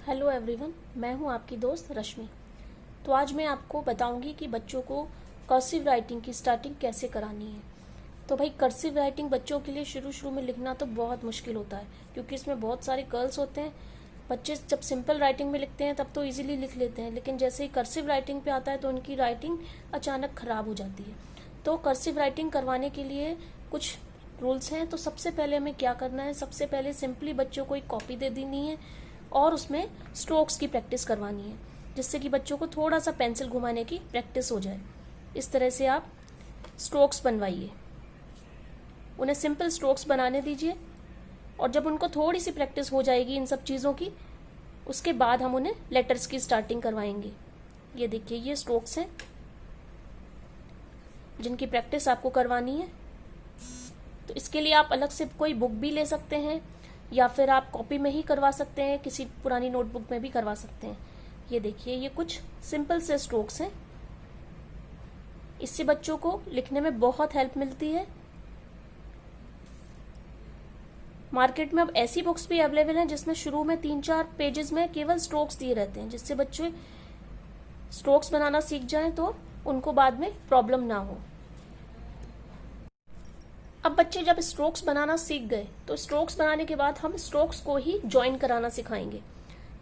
Hello everyone, मैं हूं आपकी दोस्त रश्मि। तो आज मैं आपको बताऊंगी कि बच्चों को कर्सिव राइटिंग की स्टार्टिंग कैसे करानी है। तो भाई, कर्सिव राइटिंग बच्चों के लिए शुरू शुरू में लिखना तो बहुत मुश्किल होता है, क्योंकि इसमें बहुत सारे कर्ल्स होते हैं। बच्चे जब सिंपल राइटिंग में लिखते हैं तब तो इजीली लिख लेते हैं, लेकिन जैसे ही कर्सिव राइटिंग पे आता है तो उनकी राइटिंग अचानक खराब हो जाती है। तो कर्सिव राइटिंग करवाने के लिए कुछ रूल्स हैं। तो सबसे पहले हमें क्या करना है, सबसे पहले सिंपली बच्चों को एक कॉपी दे देनी है और उसमें स्ट्रोक्स की प्रैक्टिस करवानी है, जिससे कि बच्चों को थोड़ा सा पेंसिल घुमाने की प्रैक्टिस हो जाए। इस तरह से आप स्ट्रोक्स बनवाइए, उन्हें सिंपल स्ट्रोक्स बनाने दीजिए, और जब उनको थोड़ी सी प्रैक्टिस हो जाएगी इन सब चीज़ों की, उसके बाद हम उन्हें लेटर्स की स्टार्टिंग करवाएंगे। ये देखिए, ये स्ट्रोक्स हैं जिनकी प्रैक्टिस आपको करवानी है। तो इसके लिए आप अलग से कोई बुक भी ले सकते हैं, या फिर आप कॉपी में ही करवा सकते हैं, किसी पुरानी नोटबुक में भी करवा सकते हैं। ये देखिए, ये कुछ सिंपल से स्ट्रोक्स हैं। इससे बच्चों को लिखने में बहुत हेल्प मिलती है। मार्केट में अब ऐसी बुक्स भी अवेलेबल हैं जिसमें शुरू में 3-4 पेजेस में केवल स्ट्रोक्स दिए रहते हैं, जिससे बच्चे स्ट्रोक्स बनाना सीख जाएं तो उनको बाद में प्रॉब्लम ना हो। अब बच्चे जब स्ट्रोक्स बनाना सीख गए तो स्ट्रोक्स बनाने के बाद हम स्ट्रोक्स को ही ज्वाइन कराना सिखाएंगे।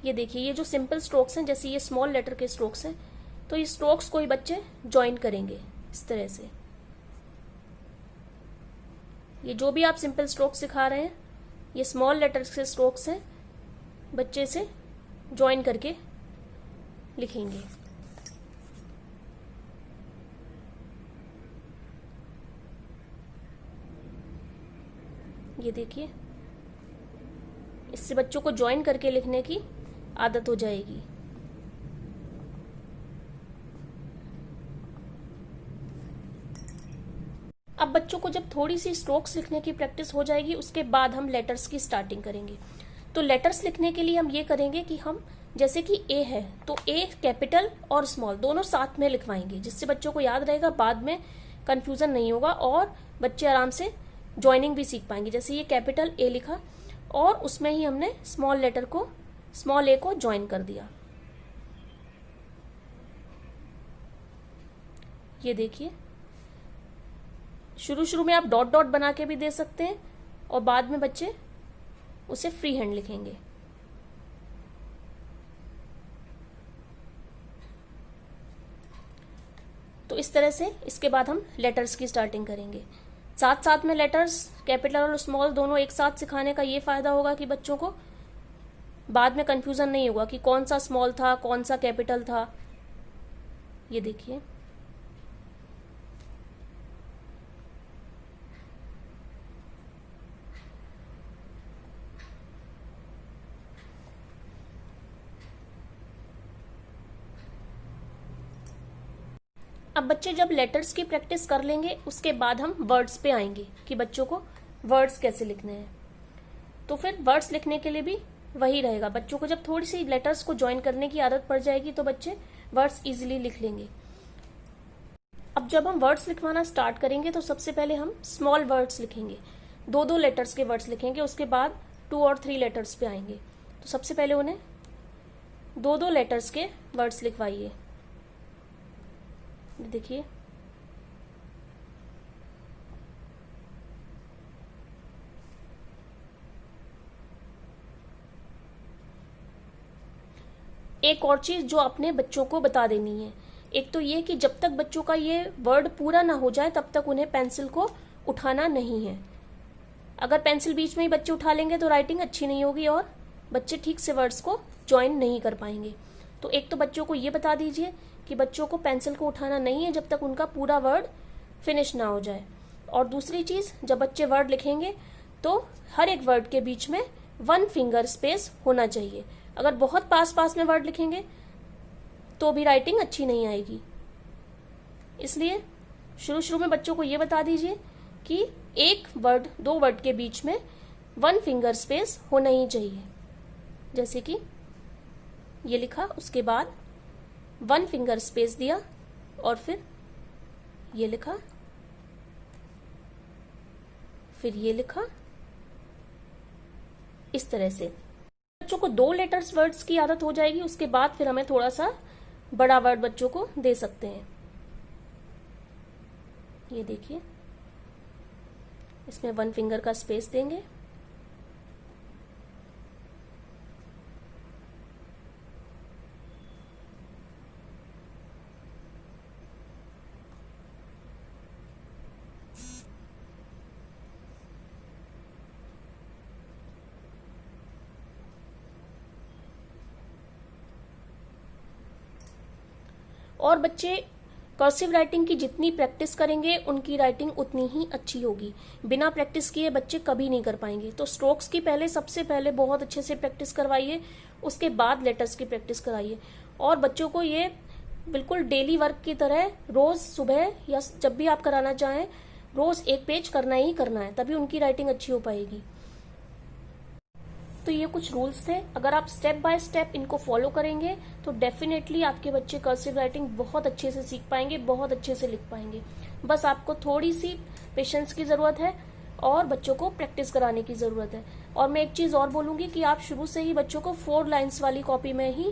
ये देखिए, ये जो सिंपल स्ट्रोक्स हैं, जैसे ये स्मॉल लेटर के स्ट्रोक्स हैं, तो ये स्ट्रोक्स को ही बच्चे ज्वाइन करेंगे इस तरह से। ये जो भी आप सिंपल स्ट्रोक्स सिखा रहे हैं, ये स्मॉल लेटर के स्ट्रोक्स हैं, बच्चे से ज्वाइन करके लिखेंगे। ये देखिए, इससे बच्चों को ज्वाइन करके लिखने की आदत हो जाएगी। अब बच्चों को जब थोड़ी सी स्ट्रोक्स लिखने की प्रैक्टिस हो जाएगी, उसके बाद हम लेटर्स की स्टार्टिंग करेंगे। तो लेटर्स लिखने के लिए हम ये करेंगे कि हम, जैसे कि ए है तो ए कैपिटल और स्मॉल दोनों साथ में लिखवाएंगे, जिससे बच्चों को याद रहेगा, बाद में कंफ्यूजन नहीं होगा और बच्चे आराम से ज्वाइनिंग भी सीख पाएंगे। जैसे ये कैपिटल ए लिखा और उसमें ही हमने स्मॉल लेटर को, स्मॉल ए को ज्वाइन कर दिया। ये देखिए, शुरू शुरू में आप डॉट डॉट बना के भी दे सकते हैं और बाद में बच्चे उसे फ्री हैंड लिखेंगे। तो इस तरह से इसके बाद हम लेटर्स की स्टार्टिंग करेंगे। साथ साथ में लेटर्स कैपिटल और स्मॉल दोनों एक साथ सिखाने का ये फायदा होगा कि बच्चों को बाद में कंफ्यूजन नहीं होगा कि कौन सा स्मॉल था, कौन सा कैपिटल था। ये देखिए, अब बच्चे जब लेटर्स की प्रैक्टिस कर लेंगे, उसके बाद हम वर्ड्स पे आएंगे कि बच्चों को वर्ड्स कैसे लिखने हैं। तो फिर वर्ड्स लिखने के लिए भी वही रहेगा। बच्चों को जब थोड़ी सी लेटर्स को ज्वाइन करने की आदत पड़ जाएगी तो बच्चे वर्ड्स इजीली लिख लेंगे। अब जब हम वर्ड्स लिखवाना स्टार्ट करेंगे तो सबसे पहले हम स्मॉल वर्ड्स लिखेंगे, 2-2 लेटर्स के वर्ड्स लिखेंगे। उसके बाद 2 और 3 लेटर्स पे आएंगे। तो सबसे पहले उन्हें 2-2 लेटर्स के वर्ड्स लिखवाइए। देखिए, एक और चीज जो अपने बच्चों को बता देनी है, एक तो ये कि जब तक बच्चों का ये वर्ड पूरा ना हो जाए तब तक उन्हें पेंसिल को उठाना नहीं है। अगर पेंसिल बीच में ही बच्चे उठा लेंगे तो राइटिंग अच्छी नहीं होगी और बच्चे ठीक से वर्ड्स को ज्वाइन नहीं कर पाएंगे। तो एक तो बच्चों को ये बता दीजिए कि बच्चों को पेंसिल को उठाना नहीं है जब तक उनका पूरा वर्ड फिनिश ना हो जाए। और दूसरी चीज, जब बच्चे वर्ड लिखेंगे तो हर एक वर्ड के बीच में 1 फिंगर स्पेस होना चाहिए। अगर बहुत पास पास में वर्ड लिखेंगे तो भी राइटिंग अच्छी नहीं आएगी। इसलिए शुरू शुरू में बच्चों को ये बता दीजिए कि एक वर्ड, 2 वर्ड के बीच में 1 फिंगर स्पेस होना ही चाहिए। जैसे कि ये लिखा, उसके बाद 1 फिंगर स्पेस दिया और फिर ये लिखा, फिर ये लिखा, इस तरह से। बच्चों को 2 लेटर्स वर्ड्स की आदत हो जाएगी, उसके बाद फिर हमें थोड़ा सा बड़ा वर्ड बच्चों को दे सकते हैं। ये देखिए, इसमें 1 फिंगर का स्पेस देंगे। और बच्चे कर्सिव राइटिंग की जितनी प्रैक्टिस करेंगे उनकी राइटिंग उतनी ही अच्छी होगी। बिना प्रैक्टिस किए बच्चे कभी नहीं कर पाएंगे। तो स्ट्रोक्स की पहले सबसे पहले बहुत अच्छे से प्रैक्टिस करवाइए, उसके बाद लेटर्स की प्रैक्टिस कराइए। और बच्चों को ये बिल्कुल डेली वर्क की तरह रोज सुबह या जब भी आप कराना चाहें रोज 1 पेज करना ही करना है, तभी उनकी राइटिंग अच्छी हो पाएगी। तो ये कुछ रूल्स थे, अगर आप स्टेप बाय स्टेप इनको फॉलो करेंगे तो डेफिनेटली आपके बच्चे कर्सिव राइटिंग बहुत अच्छे से सीख पाएंगे, बहुत अच्छे से लिख पाएंगे। बस आपको थोड़ी सी पेशेंस की जरूरत है और बच्चों को प्रैक्टिस कराने की जरूरत है। और मैं एक चीज और बोलूंगी कि आप शुरू से ही बच्चों को 4 लाइन्स वाली कॉपी में ही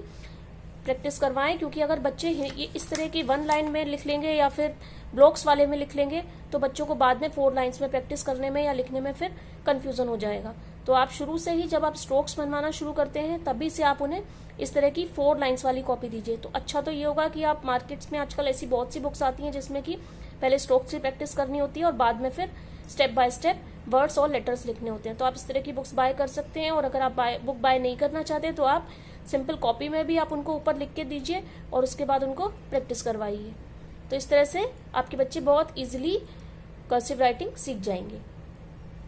प्रैक्टिस करवाएं, क्योंकि अगर बच्चे ये इस तरह की 1 लाइन में लिख लेंगे या फिर ब्लॉक्स वाले में लिख लेंगे तो बच्चों को बाद में 4 लाइन्स में प्रैक्टिस करने में या लिखने में फिर कंफ्यूजन हो जाएगा। तो आप शुरू से ही जब आप स्ट्रोक्स बनवाना शुरू करते हैं तभी से आप उन्हें इस तरह की 4 लाइन्स वाली कॉपी दीजिए। तो अच्छा तो ये होगा कि आप मार्केट्स में आजकल ऐसी बहुत सी बुक्स आती हैं जिसमें कि पहले स्ट्रोक्स की प्रैक्टिस करनी होती है और बाद में फिर स्टेप बाय स्टेप वर्ड्स और लेटर्स लिखने होते हैं। तो आप इस तरह की बुक्स बाय कर सकते हैं। और अगर आप बुक बाय नहीं करना चाहते तो आप सिंपल कॉपी में भी आप उनको ऊपर लिख के दीजिए और उसके बाद उनको प्रैक्टिस करवाइए। तो इस तरह से आपके बच्चे बहुत इजीली कर्सिव राइटिंग सीख जाएंगे।